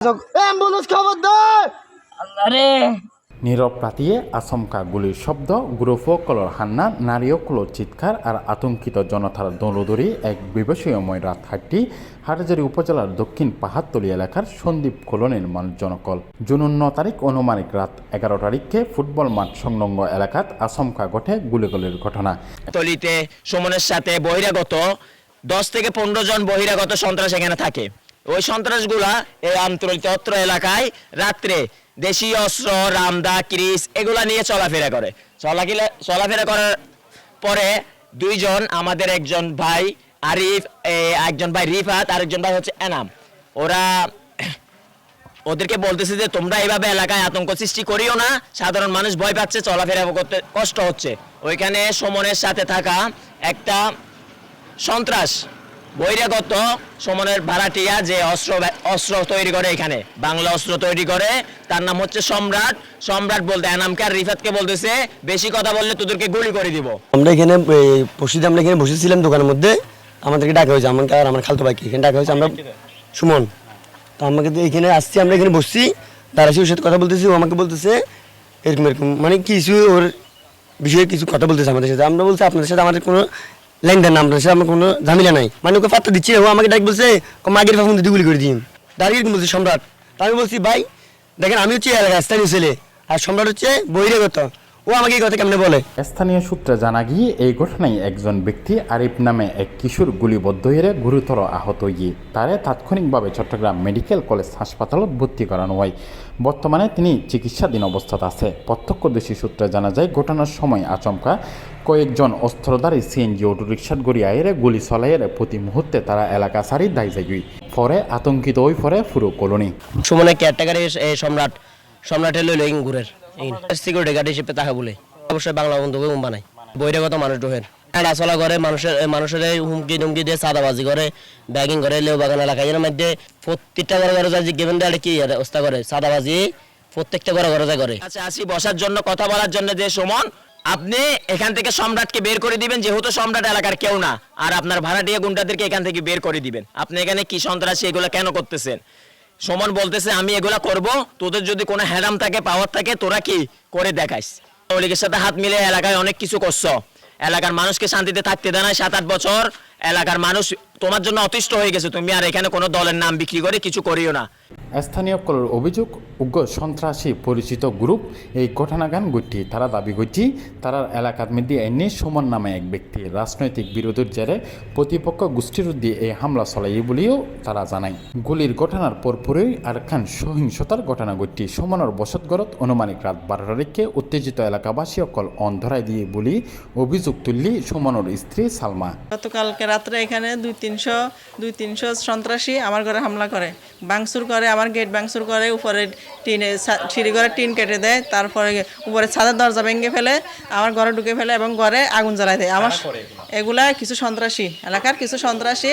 Ambulance খবর দে আরে নীরব রাতিয়ে আচমকা গুলির শব্দ, গ্রুপসকলৰ হান্না, নারীসকলৰ চিৎকার আর আতঙ্কিত জনতার দৌড়দৌড়ি এক বিভীষিকাময় রাত হাটহাজারী উপজেলার দক্ষিণ পাহাড়তলী এলাকার সন্দীপ কলোনির মানুষজনকল। জুন 9 তারিখ অনুমানিক রাত 11 তারিখে ফুটবল মাঠ সংলগ্ন এলাকাত আচমকা ঘটে গুলিগুলির ঘটনা। তলিতে সুমনের সাথে বহিরাগত 10 থেকে 15 জন বহিরাগত সন্ত্রাস এখানে থাকে। ওই সন্ত্রাসগুলা এই আন্তর্জাতিক অত্র এলাকায় রাত্রে দেশীয় অস্ত্র, রামদা, ক্রিস এগুলা নিয়ে চলাফেরা করার পরে দুইজন আমাদের একজন ভাই আরিফ, একজন ভাই রিফাত, আরেকজন ভাই হচ্ছে এনাম, ওদেরকে বলতেছে যে তোমরা এইভাবে এলাকায় আতঙ্ক সৃষ্টি করিও না, সাধারণ মানুষ ভয় পাচ্ছে, চলাফেরা করতে কষ্ট হচ্ছে। ওইখানে সুমনের সাথে থাকা একটা সন্ত্রাস বহিরাগত সুমনের ভাড়াটিয়া যে অস্ত্র তৈরি করে, এখানে বাংলা অস্ত্র তৈরি করে, তার নাম হচ্ছে সম্রাট বলতে এনামকে আর রিফাতকে বলতেছে বেশি কথা বললে তোদেরকে গুলি করে দিব। আমরা এখানে বসেছিলাম দোকানের মধ্যে, আমাদেরকে ডাকা হয়েছে, আমাকে আর আমার খালতো ভাইকে এখানে ডাকা হয়েছে, আমরা সুমন তো আমাকে এখানে আসছি, আমরা এখানে বসছি, দাঁড়াচ্ছি, ওর সাথে কথা বলতেছি, ও আমাকে বলতেছে এরকম মানে কিছু ওর বিষয়ে কিছু কথা বলতেছে আমাদের সাথে। আমরা বলছি আপনাদের সাথে আমাদের কোনো লেনদেন না, আপনাদের সাথে আমার কোনো ঝামেলা নাই, মানে ওকে পাত্তা দিচ্ছি। ও আমাকে ডাক বলছে মাগের ফাঁকুন দিদি গুলি করে দিন, দাঁড়িয়ে বলছি সম্রাট। আমি বলছি ভাই দেখেন আমি হচ্ছে এলাকার স্থানীয় ছেলে আর সম্রাট হচ্ছে বহিরাগত, ও আমাকে এই কথা কেমনে বলে। স্থানীয় সূত্রে জানা গিয়ে এই ঘটনায় একজন ব্যক্তি আরিফ নামে এক কিশোর গুলিবদ্ধ হয়ে গুরুতর আহত গিয়ে তারে তাৎক্ষণিকভাবে চট্টগ্রাম মেডিকেল কলেজ হাসপাতালত ভর্তি করানো হয়। বর্তমানে তিনি চিকিৎসাধীন অবস্থাত আছে। প্রত্যক্ষদর্শী সূত্রে জানা যায় ঘটনার সময় আচমকা কয়েকজন অস্ত্রধারী সিএনজি অটোরিকশাত গড়ি আইরে গুলি চলাইয়ের প্রতি মুহূর্তে তারা এলাকা সারি দায় যাই পরে আতঙ্কিত হয়ে পড়ে পুরো কলোনি। সুমনের কেয়ারটেকারে সম্রাটের লইল ঘুরের সিকিউরিটি গার্ড হিসেবে তাহা বলে অবশ্যই বাংলা বন্ধু বানায় বহিরাগত মানুষ ঢোহের চলা করে মানুষের হুমকি টুমকি দিয়ে চাঁদাবাজি করে, ব্যাগিং করে, লেউ বাগান এলাকায় এর মধ্যে প্রত্যেকটা ঘরে যায় জিজ্ঞেস দেয় কি অবস্থা করে, চাঁদাবাজি প্রত্যেকটা ঘরে যায় করে। আচ্ছা আসি বসার জন্য কথা বলার জন্য যে সুমন আপনি এখান থেকে সম্রাটকে বের করে দিবেন, যেহেতু সম্রাট এলাকার কেউ না, আর আপনার ভাড়াটিয়া গুন্ডাদেরকে এখান থেকে বের করে দিবেন। আপনি এখানে কি সন্ত্রাসী এগুলো কেন করতেছেন? সুমন বলতেছে আমি এগুলা করব, তোদের যদি কোনো হ্যারাম থাকে, পাওয়ার থাকে, তোরা কি করে দেখাইস। আওয়ামী লীগের সাথে হাত মিলে এলাকায় অনেক কিছু করছো, এলাকার মানুষকে শান্তিতে থাকতে দেয় না। 7-8 বছর এলাকার মানুষ তোমার জন্য অতিষ্ঠ হয়ে গেছে, তুমি আর এখানে কোনো দলের নাম বিক্রি করে কিছু করিও না। স্থানীয় কলের অভিযোগ উগ্র সন্ত্রাসী পরিচিত গ্রুপ এই ঘটনাগান ঘটি। তারা দাবি করছি তারা এলাকার মধ্যে এনে সুমন নামে এক ব্যক্তি রাজনৈতিক বিরোধের জেরে প্রতিপক্ষ গোষ্ঠীর দিয়ে এই হামলা চলাই বলেও তারা জানায়। গুলির ঘটনার পরপরই আরখান সহিংসতার ঘটনা ঘটি। সুমনের বসতঘরত অনুমানিক রাত 12 তারিখে উত্তেজিত এলাকাবাসী অকল অন্ধরাই দিয়ে বলি অভিযোগ তুললি সুমনের স্ত্রী সালমা। গতকালকে রাত্রে এখানে 200-300 সন্ত্রাসী আমার ঘরে হামলা করে, ভাঙচুর করে, আমার গেট ভাঙচুর করে, উপরে সিঁড়ি ঘরে টিন কেটে দেয়, তারপরে উপরে ছাদের দরজা ভেঙে ফেলে, আমার ঘরে ঢুকে ফেলে এবং ঘরে আগুন জ্বালাই দেয়। আমার এগুলা কিছু সন্ত্রাসী, এলাকার কিছু সন্ত্রাসী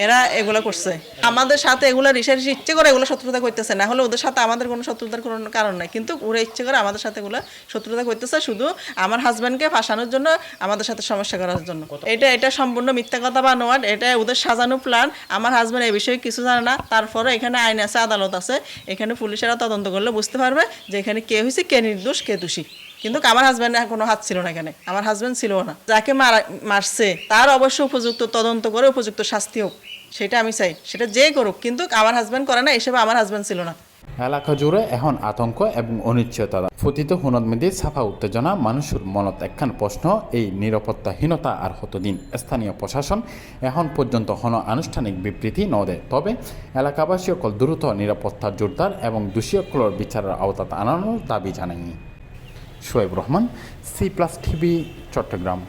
এরা এগুলো করছে। আমাদের সাথে এগুলো রিসার্চ ইচ্ছে করে এগুলো শত্রুতা করতেছে, না হলে ওদের সাথে আমাদের কোনো শত্রুতার কোনো কারণ নাই, কিন্তু ওরা ইচ্ছে করে আমাদের সাথে এগুলো শত্রুতা করতেছে শুধু আমার হাজব্যান্ডকে ফাঁসানোর জন্য, আমাদের সাথে সমস্যা করার জন্য। এটা সম্পূর্ণ মিথ্যা কথা বা নোয়াট, এটা ওদের সাজানো প্ল্যান। আমার হাজব্যান্ড এই বিষয়ে কিছু জানে না, তারপরে এখানে আইন আছে, আদালত আছে, এখানে পুলিশেরা তদন্ত করলে বুঝতে পারবে যে এখানে কে হয়েছে, কে নির্দোষ, কে দোষী। কিন্তু আমার হাজব্যান্ডের কোনো হাত ছিল না, এখানে আমার হাজব্যান্ড ছিল না। যাকে মারছে তার অবশ্যই উপযুক্ত তদন্ত করে উপযুক্ত শাস্তি হোক, সেটা আমি চাই, সেটা যে করুক, কিন্তু আমার হাজব্যান্ড করে না, এসব আমার হাজব্যান্ড ছিল না। এলাকা জুড়ে এখন আতঙ্ক এবং অনিশ্চয়তা ফতিত হুনত মেদে ছাপা উত্তেজনা মানুষের মনত একখান প্রশ্ন এই নিরাপত্তাহীনতা আর কতদিন। স্থানীয় প্রশাসন এখন পর্যন্ত কোনো আনুষ্ঠানিক বিবৃতি ন দেয়, তবে এলাকাবাসী অকল দ্রুত নিরাপত্তা জোরদার এবং দোষী অকলের বিচারের আওতাত আনানোর দাবি জানায়নি। Shoaib Rahman, C+ TV, Chittagong.